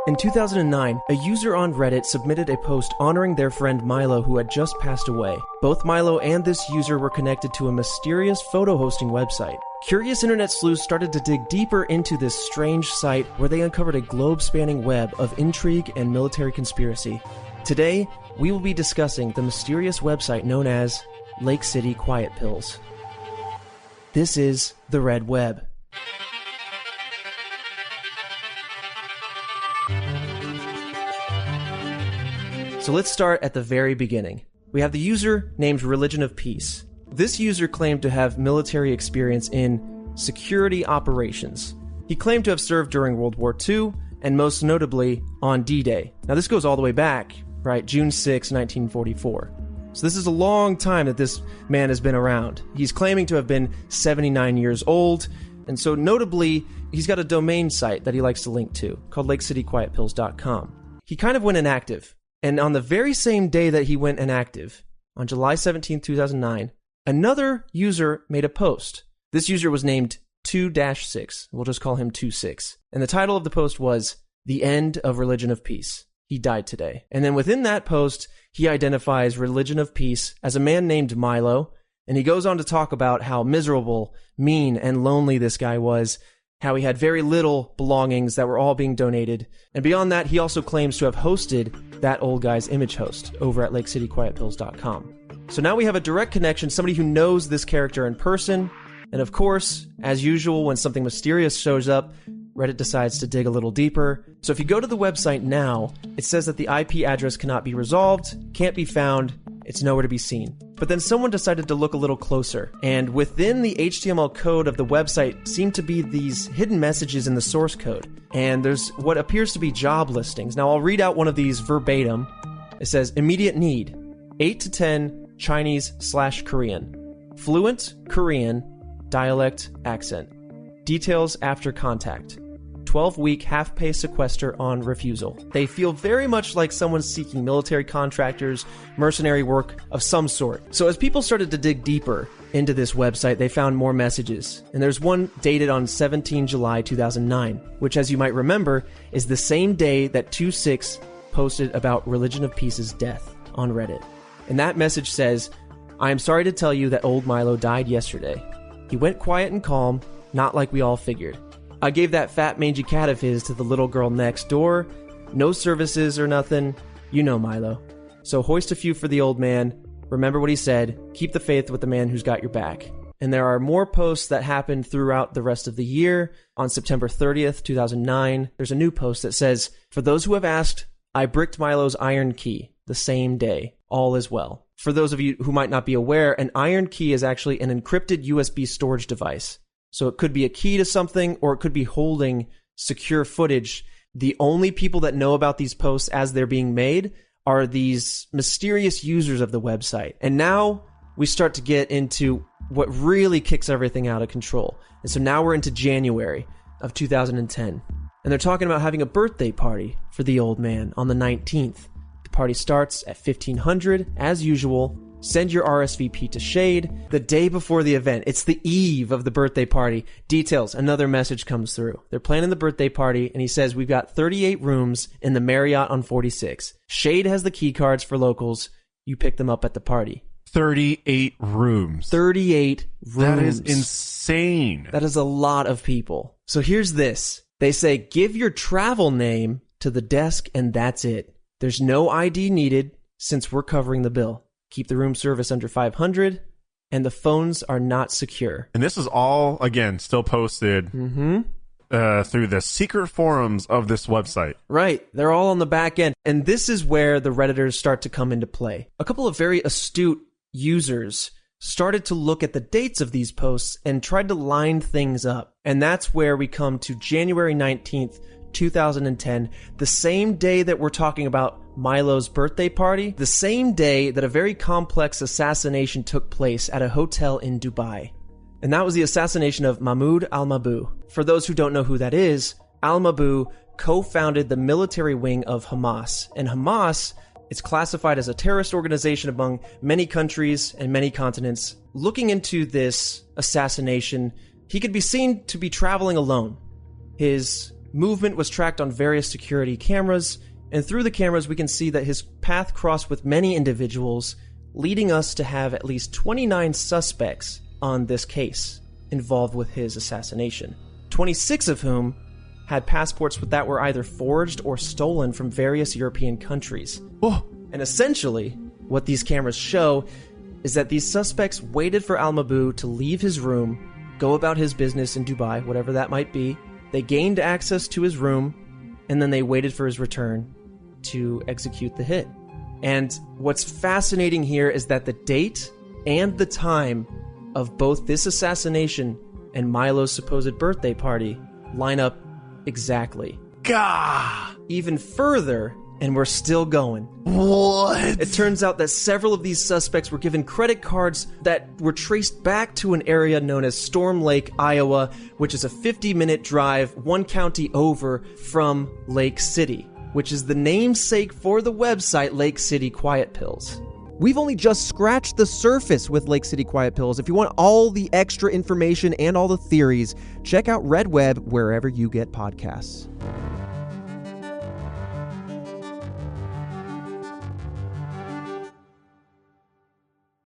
In 2009, a user on Reddit submitted a post honoring their friend Milo who had just passed away. Both Milo and this user were connected to a mysterious photo hosting website. Curious internet sleuths started to dig deeper into this strange site where they uncovered a globe-spanning web of intrigue and military conspiracy. Today, we will be discussing the mysterious website known as Lake City Quiet Pills. This is the Red Web. So let's start at the very beginning. We have the user named Religion of Peace. This user claimed to have military experience in security operations. He claimed to have served during World War II, and most notably on D-Day. Now this goes all the way back, right, June 6, 1944. So this is a long time that this man has been around. He's claiming to have been 79 years old, and so notably, he's got a domain site that he likes to link to, called LakeCityQuietPills.com. He kind of went inactive. And on the very same day that he went inactive, on July 17, 2009, another user made a post. This user was named 2-6. We'll just call him 26. And the title of the post was, "The End of Religion of Peace. He died today." And then within that post, he identifies Religion of Peace as a man named Milo, and he goes on to talk about how miserable, mean, and lonely this guy was, how he had very little belongings that were all being donated. And beyond that, he also claims to have hosted that old guy's image host over at LakeCityQuietPills.com. So now we have a direct connection, somebody who knows this character in person. And of course, as usual, when something mysterious shows up, Reddit decides to dig a little deeper. So if you go to the website now, it says that the IP address cannot be resolved, can't be found, it's nowhere to be seen. But then someone decided to look a little closer, and within the HTML code of the website seem to be these hidden messages in the source code. And there's what appears to be job listings. Now I'll read out one of these verbatim. It says, immediate need, 8 to 10 Chinese/Korean, fluent Korean, dialect, accent, details after contact, 12-week half-pay sequester on refusal. They feel very much like someone seeking military contractors, mercenary work of some sort. So as people started to dig deeper into this website, they found more messages. And there's one dated on 17 July 2009, which, as you might remember, is the same day that 26 posted about Religion of Peace's death on Reddit. And that message says, "I am sorry to tell you that old Milo died yesterday. He went quiet and calm, not like we all figured. I gave that fat mangy cat of his to the little girl next door. No services or nothing. You know Milo. So hoist a few for the old man. Remember what he said. Keep the faith with the man who's got your back." And there are more posts that happened throughout the rest of the year. On September 30th, 2009, there's a new post that says, "For those who have asked, I bricked Milo's iron key the same day. All is well." For those of you who might not be aware, an iron key is actually an encrypted USB storage device. So it could be a key to something, or it could be holding secure footage. The only people that know about these posts as they're being made are these mysterious users of the website. And now we start to get into what really kicks everything out of control. And so now we're into January of 2010. And they're talking about having a birthday party for the old man on the 19th. The party starts at 1500, as usual. Send your RSVP to Shade the day before the event. It's the eve of the birthday party. Details, another message comes through. They're planning the birthday party, and he says, "We've got 38 rooms in the Marriott on 46. Shade has the key cards for locals. You pick them up at the party." 38 rooms. 38 rooms. That is insane. That is a lot of people. So here's this. They say, give your travel name to the desk, and that's it. There's no ID needed since we're covering the bill. Keep the room service under 500, and the phones are not secure. And this is all, again, still posted through the secret forums of this website. Right. They're all on the back end. And this is where the Redditors start to come into play. A couple of very astute users started to look at the dates of these posts and tried to line things up. And that's where we come to January 19th, 2010, the same day that we're talking about Milo's birthday party, the same day that a very complex assassination took place at a hotel in Dubai. And that was the assassination of Mahmoud al-Mabhouh. For those who don't know who that is, al-Mabhouh co-founded the military wing of Hamas. And Hamas, it's classified as a terrorist organization among many countries and many continents. Looking into this assassination, he could be seen to be traveling alone. His movement was tracked on various security cameras, and through the cameras we can see that his path crossed with many individuals, leading us to have at least 29 suspects on this case involved with his assassination, 26 of whom had passports that were either forged or stolen from various European countries. Oh. And essentially, what these cameras show is that these suspects waited for Al-Mabou to leave his room, go about his business in Dubai, whatever that might be. They gained access to his room, and then they waited for his return to execute the hit. And what's fascinating here is that the date and the time of both this assassination and Milo's supposed birthday party line up exactly. Gah! Even further, and we're still going. What? It turns out that several of these suspects were given credit cards that were traced back to an area known as Storm Lake, Iowa, which is a 50-minute drive, one county over from Lake City, which is the namesake for the website Lake City Quiet Pills. We've only just scratched the surface with Lake City Quiet Pills. If you want all the extra information and all the theories, check out Red Web wherever you get podcasts.